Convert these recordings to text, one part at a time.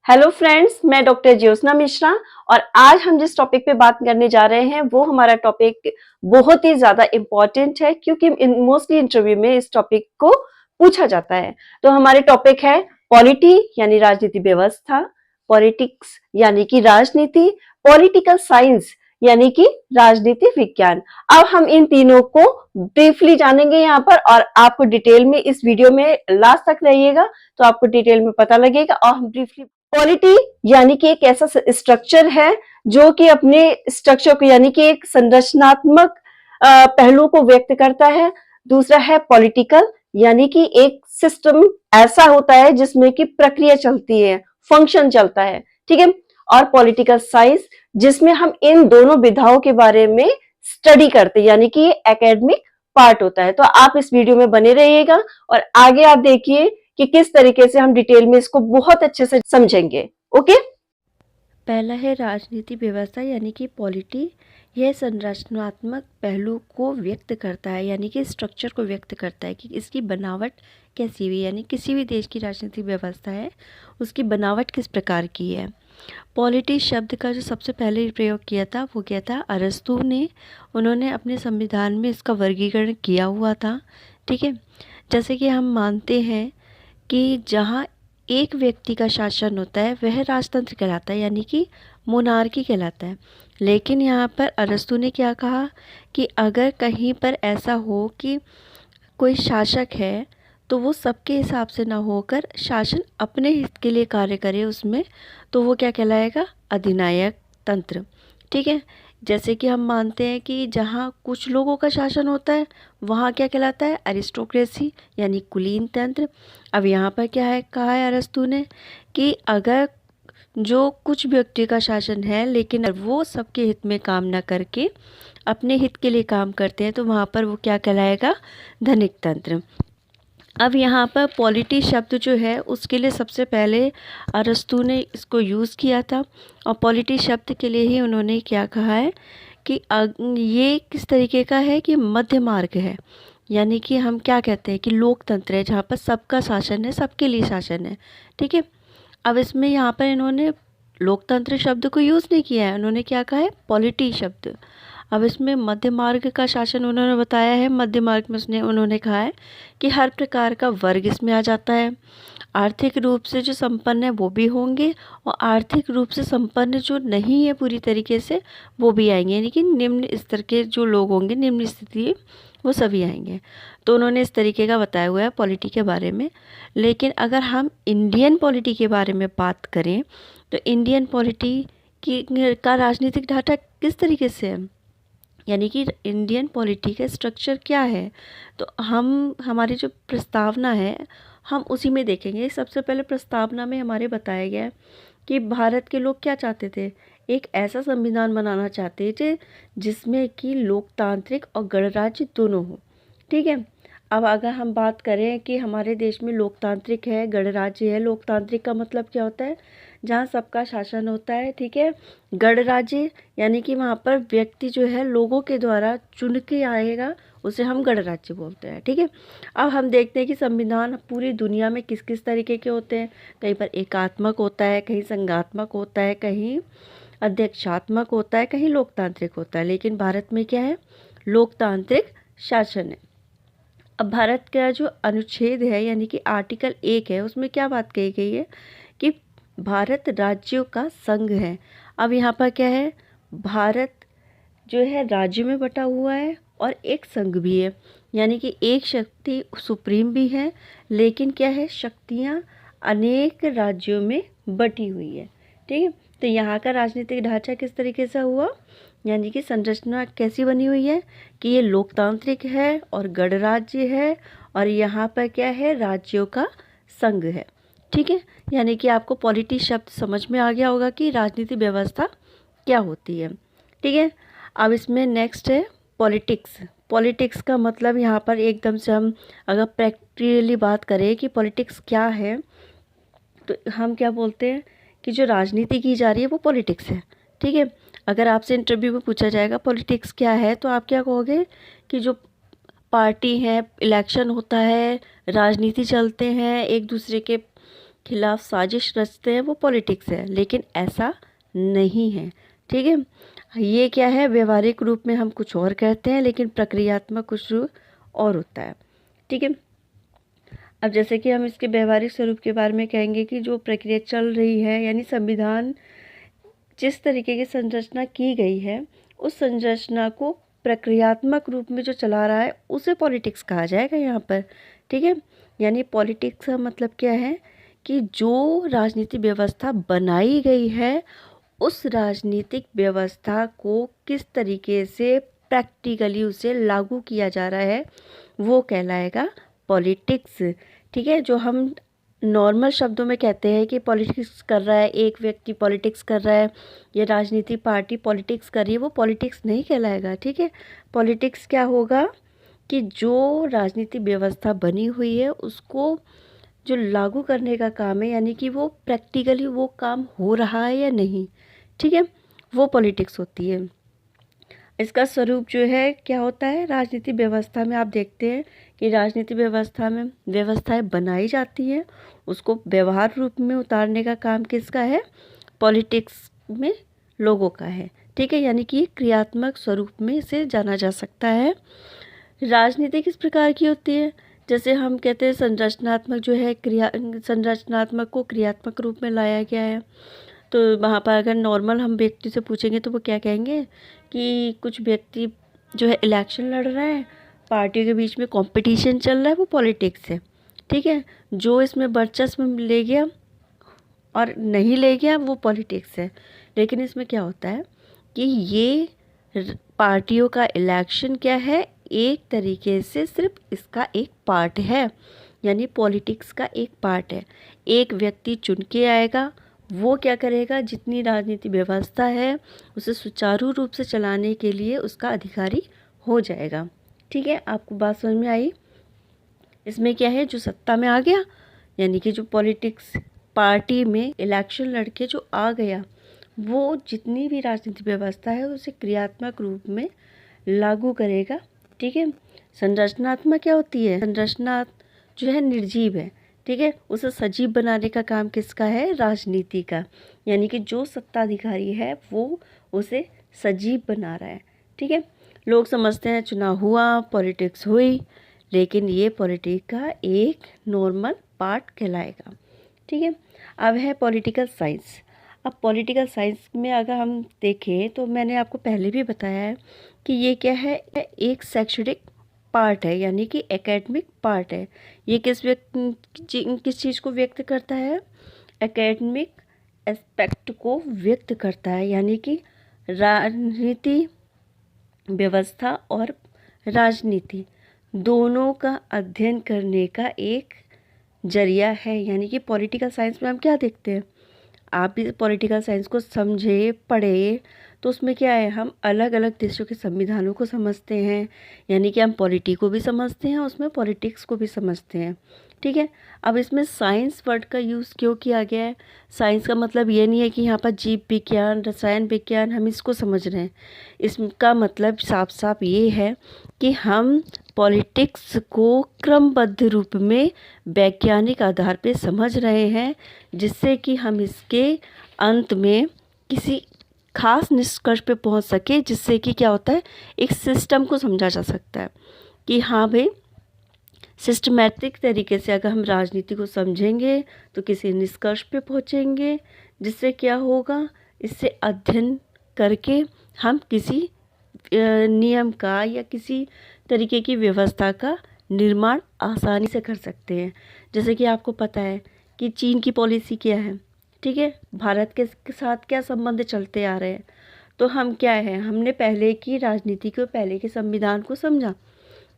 Hello friends, मैं doctor Jyotsna Mishra और आज हम जिस टॉपिक पे बात करने जा रहे हैं वो हमारा टॉपिक बहुत ही ज्यादा इम्पोर्टेंट है क्योंकि मोस्टली इंटरव्यू में इस टॉपिक को पूछा जाता है। तो हमारे टॉपिक है पॉलिटी यानी राजनीति व्यवस्था, पॉलिटिक्स यानी कि राजनीति, पॉलिटिकल साइंस यानी कि राजनीति विज्ञान। अब हम इन तीनों को ब्रीफली जानेंगे यहाँ पर और आपको डिटेल में इस वीडियो में लास्ट तक रहिएगा तो आपको डिटेल में पता लगेगा। और हम ब्रीफली पॉलिटी यानी कि एक ऐसा स्ट्रक्चर है जो कि अपने स्ट्रक्चर को यानी कि एक संरचनात्मक पहलू को व्यक्त करता है। दूसरा है पॉलिटिकल यानी कि एक सिस्टम ऐसा होता है जिसमें कि प्रक्रिया चलती है, फंक्शन चलता है, ठीक है। और पॉलिटिकल साइंस जिसमें हम इन दोनों विधाओं के बारे में स्टडी करते हैं यानी कि ये एकेडमिक पार्ट होता है। तो आप इस वीडियो में बने रहिएगा और आगे आप देखिए कि किस तरीके से हम डिटेल में इसको बहुत अच्छे से समझेंगे। ओके, पहला है राजनीति व्यवस्था यानी कि पॉलिटी। यह संरचनात्मक पहलू को व्यक्त करता है यानी कि स्ट्रक्चर को व्यक्त करता है कि इसकी बनावट कैसी हुई, यानी किसी भी देश की राजनीतिक व्यवस्था है उसकी बनावट किस प्रकार की है। पॉलिटी शब्द का जो सबसे पहले प्रयोग किया था वो किया था अरस्तू ने। उन्होंने अपने संविधान में इसका वर्गीकरण किया हुआ था, ठीक है। जैसे कि हम मानते हैं कि जहाँ एक व्यक्ति का शासन होता है वह राजतंत्र कहलाता है यानी कि मोनार्की कहलाता है। लेकिन यहाँ पर अरस्तू ने क्या कहा कि अगर कहीं पर ऐसा हो कि कोई शासक है तो वो सबके हिसाब से ना होकर शासन अपने हित के लिए कार्य करे उसमें, तो वो क्या कहलाएगा, अधिनायक तंत्र, ठीक है। जैसे कि हम मानते हैं कि जहाँ कुछ लोगों का शासन होता है वहाँ क्या कहलाता है, अरिस्टोक्रेसी यानी कुलीन तंत्र। अब यहाँ पर क्या है, कहा है अरस्तु ने कि अगर जो कुछ व्यक्ति का शासन है लेकिन वो सबके हित में काम ना करके अपने हित के लिए काम करते हैं तो वहाँ पर वो क्या कहलाएगा, धनिक तंत्र। अब यहाँ पर पॉलिटी शब्द जो है उसके लिए सबसे पहले अरस्तु ने इसको यूज़ किया था और पॉलिटी शब्द के लिए ही उन्होंने क्या कहा है कि ये किस तरीके का है कि मध्य मार्ग है, यानी कि हम क्या कहते हैं कि लोकतंत्र है जहाँ पर सबका शासन है, सबके लिए शासन है, ठीक है। अब इसमें यहाँ पर इन्होंने लोकतंत्र शब्द को यूज़ नहीं किया है, उन्होंने क्या कहा है, पॉलिटी शब्द। अब इसमें मध्य मार्ग का शासन उन्होंने बताया है। मध्य मार्ग में उन्होंने कहा है कि हर प्रकार का वर्ग इसमें आ जाता है। आर्थिक रूप से जो संपन्न है वो भी होंगे और आर्थिक रूप से संपन्न जो नहीं है पूरी तरीके से वो भी आएंगे, यानी कि निम्न स्तर के जो लोग होंगे, निम्न स्थिति, वो सभी आएंगे। तो उन्होंने इस तरीके का बताया हुआ है पॉलिटी के बारे में। लेकिन अगर हम इंडियन पॉलिटी के बारे में बात करें तो इंडियन पॉलिटी की का राजनीतिक ढांचा किस तरीके से है, यानी कि इंडियन पॉलिटी का स्ट्रक्चर क्या है, तो हम हमारी जो प्रस्तावना है हम उसी में देखेंगे। सबसे पहले प्रस्तावना में हमारे बताया गया है कि भारत के लोग क्या चाहते थे, एक ऐसा संविधान बनाना चाहते थे जिसमें कि लोकतांत्रिक और गणराज्य दोनों हो, ठीक है। अब अगर हम बात करें कि हमारे देश में लोकतांत्रिक है, गणराज्य है, लोकतांत्रिक का मतलब क्या होता है, जहाँ सबका शासन होता है, ठीक है। गणराज्य यानी कि वहाँ पर व्यक्ति जो है लोगों के द्वारा चुन के आएगा, उसे हम गणराज्य बोलते हैं, ठीक है। अब हम देखते हैं कि संविधान पूरी दुनिया में किस किस तरीके के होते हैं। कहीं पर एकात्मक होता है, कहीं संघात्मक होता है, कहीं अध्यक्षात्मक होता है, कहीं लोकतांत्रिक होता है। लेकिन भारत में क्या है, लोकतांत्रिक शासन है। अब भारत का जो अनुच्छेद है यानी कि आर्टिकल 1 है उसमें क्या बात कही गई है कि भारत राज्यों का संघ है। अब यहाँ पर क्या है, भारत जो है राज्य में बटा हुआ है और एक संघ भी है, यानी कि एक शक्ति सुप्रीम भी है लेकिन क्या है, शक्तियाँ अनेक राज्यों में बटी हुई है, ठीक है। तो यहाँ का राजनीतिक ढांचा किस तरीके से हुआ, यानी कि संरचना कैसी बनी हुई है कि ये लोकतांत्रिक है और गणराज्य है और यहाँ पर क्या है, राज्यों का संघ है, ठीक है। यानी कि आपको पॉलिटी शब्द समझ में आ गया होगा कि राजनीति व्यवस्था क्या होती है, ठीक है। अब इसमें नेक्स्ट है पॉलिटिक्स। पॉलिटिक्स का मतलब यहाँ पर एकदम से हम अगर प्रैक्टिकली बात करें कि पॉलिटिक्स क्या है तो हम क्या बोलते हैं कि जो राजनीति की जा रही है वो पॉलिटिक्स है, ठीक है। अगर आपसे इंटरव्यू में पूछा जाएगा पॉलिटिक्स क्या है तो आप क्या कहोगे कि जो पार्टी है, इलेक्शन होता है, राजनीति चलते हैं, एक दूसरे के खिलाफ साजिश रचते हैं वो पॉलिटिक्स है, लेकिन ऐसा नहीं है। ठीक है, ये क्या है, व्यवहारिक रूप में हम कुछ और कहते हैं लेकिन प्रक्रियात्मक कुछ और होता है। ठीक है, अब जैसे कि हम इसके व्यवहारिक स्वरूप के बारे में कहेंगे कि जो प्रक्रिया चल रही है, यानी संविधान जिस तरीके की संरचना की गई है उस संरचना को प्रक्रियात्मक रूप में जो चला रहा है उसे पॉलिटिक्स कहा जाएगा यहाँ पर। ठीक है, यानी पॉलिटिक्स का मतलब क्या है कि जो राजनीतिक व्यवस्था बनाई गई है उस राजनीतिक व्यवस्था को किस तरीके से प्रैक्टिकली उसे लागू किया जा रहा है वो कहलाएगा पॉलिटिक्स। ठीक है, जो हम नॉर्मल शब्दों में कहते हैं कि पॉलिटिक्स कर रहा है, एक व्यक्ति पॉलिटिक्स कर रहा है, ये राजनीतिक पार्टी पॉलिटिक्स कर रही है, वो पॉलिटिक्स नहीं कहलाएगा। ठीक है, पॉलिटिक्स क्या होगा कि जो राजनीतिक व्यवस्था बनी हुई है उसको जो लागू करने का काम है, यानी कि वो प्रैक्टिकली वो काम हो रहा है या नहीं, ठीक है, वो पॉलिटिक्स होती है। इसका स्वरूप जो है क्या होता है, राजनीतिक व्यवस्था में आप देखते हैं कि राजनीतिक व्यवस्था में व्यवस्थाएं बनाई जाती हैं, उसको व्यवहार रूप में उतारने का काम किसका है, पॉलिटिक्स में लोगों का है। ठीक है, यानी कि क्रियात्मक स्वरूप में इसे जाना जा सकता है। राजनीति किस प्रकार की होती है, जैसे हम कहते हैं संरचनात्मक जो है संरचनात्मक को क्रियात्मक रूप में लाया गया है। तो वहाँ पर अगर नॉर्मल हम व्यक्ति से पूछेंगे तो वो क्या कहेंगे कि कुछ व्यक्ति जो है इलेक्शन लड़ रहे हैं, पार्टियों के बीच में कंपटीशन चल रहा है, वो पॉलिटिक्स है। ठीक है, जो इसमें वर्चस्व ले गया और नहीं ले गया वो पॉलिटिक्स है। लेकिन इसमें क्या होता है कि ये पार्टियों का इलेक्शन क्या है, एक तरीके से सिर्फ इसका एक पार्ट है, यानी पॉलिटिक्स का एक पार्ट है। एक व्यक्ति चुन के आएगा, वो क्या करेगा, जितनी राजनीतिक व्यवस्था है उसे सुचारू रूप से चलाने के लिए उसका अधिकारी हो जाएगा। ठीक है, आपको बात समझ में आई। इसमें क्या है, जो सत्ता में आ गया, यानी कि जो पॉलिटिक्स पार्टी में इलेक्शन लड़के जो आ गया, वो जितनी भी राजनीतिक व्यवस्था है उसे क्रियात्मक रूप में लागू करेगा। ठीक है, संरचनात्मक क्या होती है, संरचना जो है निर्जीव है। ठीक है, उसे सजीव बनाने का काम किसका है, राजनीति का, यानी कि जो सत्ताधिकारी है वो उसे सजीव बना रहा है। ठीक है, लोग समझते हैं चुनाव हुआ, पॉलिटिक्स हुई, लेकिन ये पॉलिटिक्स का एक नॉर्मल पार्ट कहलाएगा। ठीक है, अब है पॉलिटिकल साइंस। अब पॉलिटिकल साइंस में अगर हम देखें तो मैंने आपको पहले भी बताया है कि ये क्या है, एक शैक्षणिक पार्ट है, यानी कि एकेडमिक पार्ट है। ये किस चीज़ को व्यक्त करता है, एकेडमिक एस्पेक्ट को व्यक्त करता है, यानी कि राजनीति व्यवस्था और राजनीति दोनों का अध्ययन करने का एक जरिया है। यानी कि पॉलिटिकल साइंस में हम क्या देखते हैं, आप भी पॉलिटिकल साइंस को समझे पढ़े तो उसमें क्या है, हम अलग अलग देशों के संविधानों को समझते हैं, यानी कि हम पॉलिटी को भी समझते हैं, उसमें पॉलिटिक्स को भी समझते हैं। ठीक है, अब इसमें साइंस वर्ड का यूज़ क्यों किया गया है, साइंस का मतलब ये नहीं है कि यहाँ पर जीव विज्ञान, रसायन विज्ञान हम इसको समझ रहे हैं। इसका मतलब साफ साफ ये है कि हम पॉलिटिक्स को क्रमबद्ध रूप में वैज्ञानिक आधार पे समझ रहे हैं, जिससे कि हम इसके अंत में किसी खास निष्कर्ष पे पहुंच सके, जिससे कि क्या होता है, एक सिस्टम को समझा जा सकता है कि हाँ भाई, सिस्टमैटिक तरीके से अगर हम राजनीति को समझेंगे तो किसी निष्कर्ष पे पहुंचेंगे, जिससे क्या होगा, इससे अध्ययन करके हम किसी नियम का या किसी तरीके की व्यवस्था का निर्माण आसानी से कर सकते हैं। जैसे कि आपको पता है कि चीन की पॉलिसी क्या है, ठीक है, भारत के साथ क्या संबंध चलते आ रहे हैं। तो हम क्या है, हमने पहले की राजनीति को, पहले के संविधान को समझा,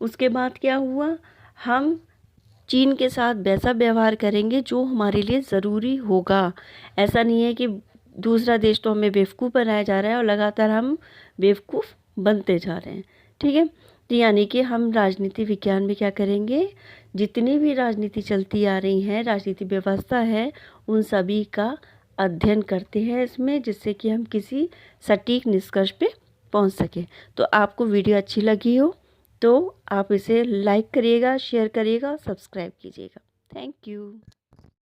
उसके बाद क्या हुआ, हम चीन के साथ वैसा व्यवहार करेंगे जो हमारे लिए ज़रूरी होगा। ऐसा नहीं है कि दूसरा देश तो हमें बेवकूफ़ बनाया जा रहा है और लगातार हम बेवकूफ़ बनते जा रहे हैं। ठीक है, तो यानी कि हम राजनीति विज्ञान में क्या करेंगे, जितनी भी राजनीति चलती आ रही हैं, राजनीति व्यवस्था है, उन सभी का अध्ययन करते हैं इसमें, जिससे कि हम किसी सटीक निष्कर्ष पे पहुंच सकें। तो आपको वीडियो अच्छी लगी हो तो आप इसे लाइक करिएगा, शेयर करिएगा, सब्सक्राइब कीजिएगा। Thank you.